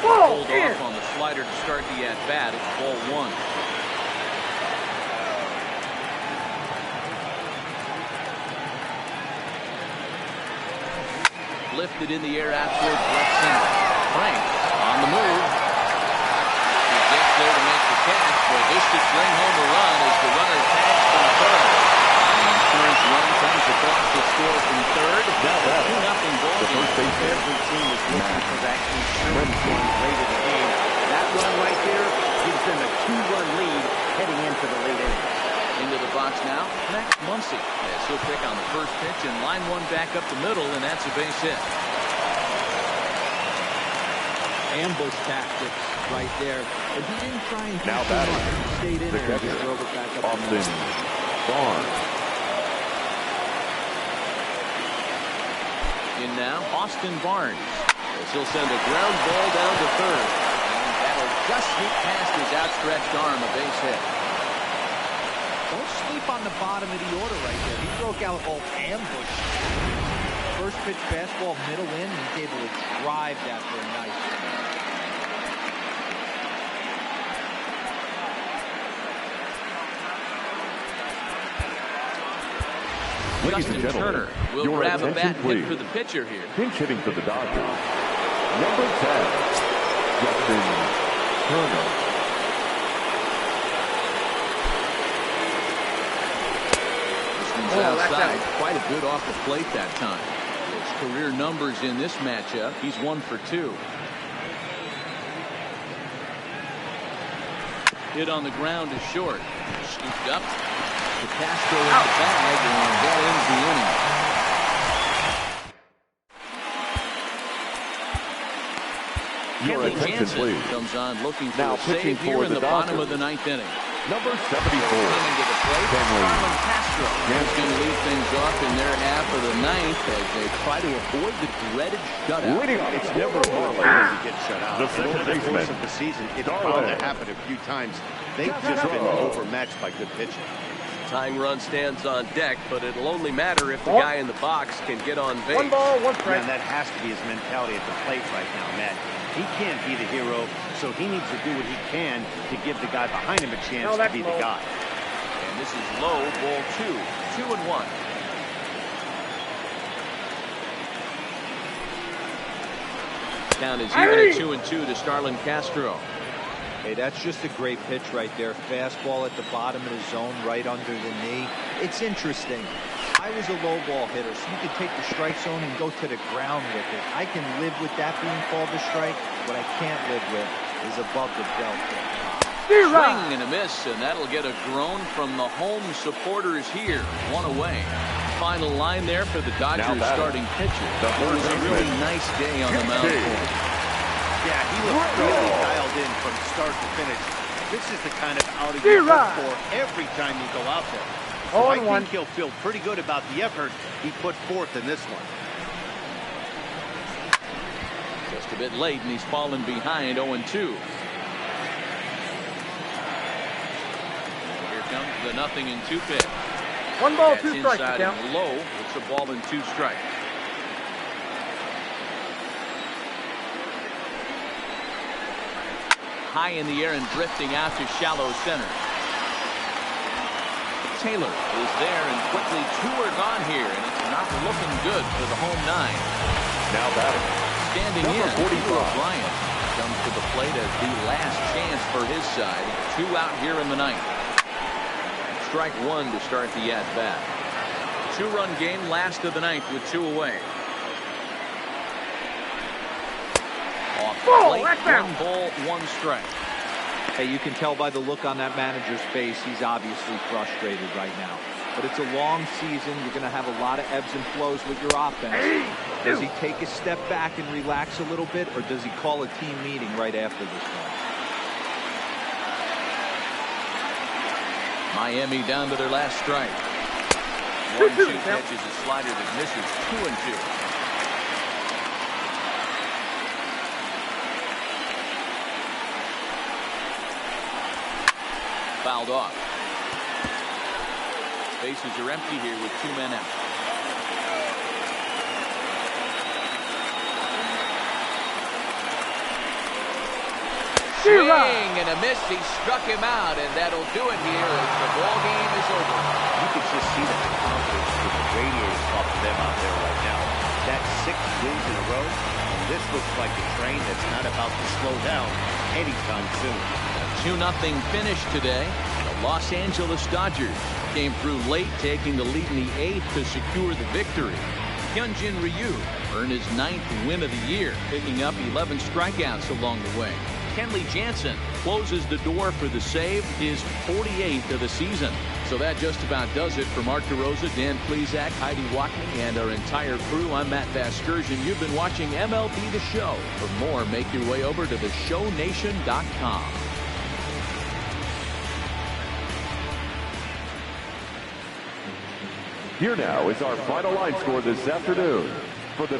Hold off on the slider to start the at-bat. It's ball 1. Lifted in the air out towards left center. Frank on the move. He gets there to make the catch, but this should bring home a run as the runner tags from third. And the insurance run comes across the score from third. 2-0 goal game. Every team is looking for that insurance run late in the game. That run right there gives them a 2-run lead heading into the late innings. Into the box now, Max Muncy. As he'll pick on the first pitch and line one back up the middle, and that's a base hit. Ambush tactics right there. But he didn't try and now batting. He stayed in there and just drove it back up. Austin Barnes. In now, Austin Barnes. As he'll send a ground ball down to third. And that'll just sneak past his outstretched arm, a base hit. Don't sleep on the bottom of the order right there. He broke out all ambush. First pitch fastball, middle in. He's able to drive that for a nice Ladies Justin and gentlemen, Turner will your grab a bat attention, hit for the pitcher here. Pinch hitting for the Dodgers. Number 10, Justin Turner. Outside, quite a bit off the plate that time. His career numbers in this matchup, he's 1 for 2. Hit on the ground is short. Scooped up. The Castro in the bag, and that ends the inning. Your Kenley attention, Jansen please. comes on looking for Now a pitching save here for in the the bottom Dodgers. of the 9th inning. Number 74, Coming to the plate, Starlin Castro. He's going to lead things off in their half of the 9th as they try to avoid the dreaded shutout. Leading off, It's never hard to get shut out. The And over second the course baseman, of the season, it's Darwin. bound to happen a few times. They've just been overmatched by good pitching. Tying run stands on deck, but it'll only matter if the guy in the box can get on base. 1 ball, 1 strike. And that has to be his mentality at the plate right now, Matt. He can't be the hero, so he needs to do what he can to give the guy behind him a chance to be the guy. And this is low, ball 2. 2-1. Count is even at 2-2 to Starlin Castro. Hey, that's just a great pitch right there. Fastball at the bottom of the zone, right under the knee. It's interesting. I was a low ball hitter, so you could take the strike zone and go to the ground with it. I can live with that being called a strike. What I can't live with is above the belt. Swing and a miss, and that'll get a groan from the home supporters here. 1 away. Final line there for the Dodgers starting pitcher. It was a really nice day on the mound for him. Yeah, he was really dialed in from start to finish. This is the kind of outing you look for every time you go out there. So I think he'll feel pretty good about the effort he put forth in this one. Just a bit late, and he's fallen behind 0-2. Here comes the 0-2 pitch. 1 ball, That's 2 strikes. inside and low. It's a ball and 2 strikes. High in the air and drifting out to shallow center. Taylor is there, and quickly 2 are gone here, and it's not looking good for the home 9. now batting. Standing Number in, 45. Peter O'Brien comes to the plate as the last chance for his side. 2 out here in the 9th. Strike 1 to start the at-bat. 2-run game, last of the ninth with 2 away. Off the plate, 1 ball, 1 strike. Hey, you can tell by the look on that manager's face, he's obviously frustrated right now. But it's a long season. You're going to have a lot of ebbs and flows with your offense. Does he take a step back and relax a little bit, or does he call a team meeting right after this one? Miami down to their last strike. 1-2 pitch is a slider that misses. 2-2. Fouled off. Bases are empty here with 2 men out. Swing and a miss. He struck him out, and that'll do it here as the ball game is over. You can just see that the confidence is radiating off of them out there right now. That's 6 wins in a row, and this looks like a train that's not about to slow down anytime soon. 2-0 finish today. The Los Angeles Dodgers came through late, taking the lead in the 8th to secure the victory. 류현진 Ryu earned his 9th win of the year, picking up 11 strikeouts along the way. Kenley Jansen closes the door for the save, his 48th of the season. So that just about does it for Mark DeRosa, Dan Plesac, Heidi Wackney, and our entire crew. I'm Matt Vasgersian. You've been watching MLB The Show. For more, make your way over to theshownation.com. Here now is our final line score this afternoon for the